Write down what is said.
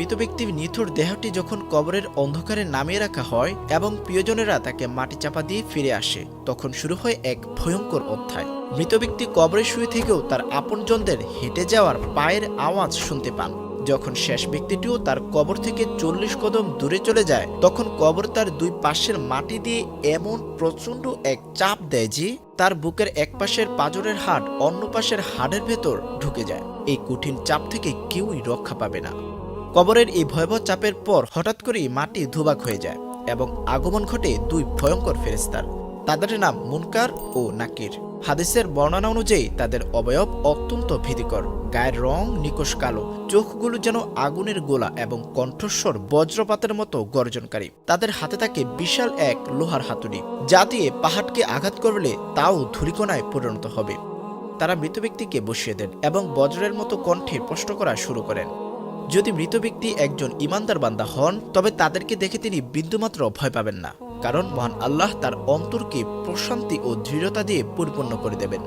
মৃত ব্যক্তির নিথর দেহটি যখন কবরের অন্ধকারে নামিয়ে রাখা হয় এবং প্রিয়জনেরা তাকে মাটি চাপা দিয়ে ফিরে আসে, তখন শুরু হয় এক ভয়ঙ্কর অধ্যায়। মৃত ব্যক্তি কবরে শুয়ে থেকেও তার আপনজনদের হেঁটে যাওয়ার পায়ের আওয়াজ শুনতে পান। যখন শেষ ব্যক্তিটিও তার কবর থেকে 40 কদম দূরে চলে যায়, তখন কবর তার দুই পাশের মাটি দিয়ে এমন প্রচণ্ড এক চাপ দেয় যে তার বুকের এক পাশের পাঁজরের হাড় অন্য পাশের হাড়ের ভেতর ঢুকে যায়। এই কঠিন চাপ থেকে কেউই রক্ষা পাবে না। কবরের এই ভয়াবহ চাপের পর হঠাৎ করেই মাটি ধুবাক হয়ে যায় এবং আগমন ঘটে দুই ভয়ঙ্কর ফেরেশতার। তাদের নাম মুনকার ও নাকির। হাদিসের বর্ণনা অনুযায়ী তাদের অবয়ব অত্যন্ত ভীতিকর, গায়ের রং নিকষ কালো, চোখগুলো যেন আগুনের গোলা এবং কণ্ঠস্বর বজ্রপাতের মতো গর্জনকারী। তাদের হাতে থাকে বিশাল এক লোহার হাতুড়ি, যা দিয়ে পাহাড়কে আঘাত করলে তাও ধূলিকণায় পরিণত হবে। তারা মৃত ব্যক্তিকে বসিয়ে দেন এবং বজ্রের মতো কণ্ঠে প্রশ্ন করা শুরু করেন। যদি মৃত ব্যক্তি একজন ইমানদার বান্দা হন, তবে তাদেরকে দেখে তিনি বিন্দুমাত্র ভয় পাবেন না, কারণ মহান আল্লাহ তার অন্তরকে প্রশান্তি ও দৃঢ়তা দিয়ে পরিপূর্ণ করে দেবেন।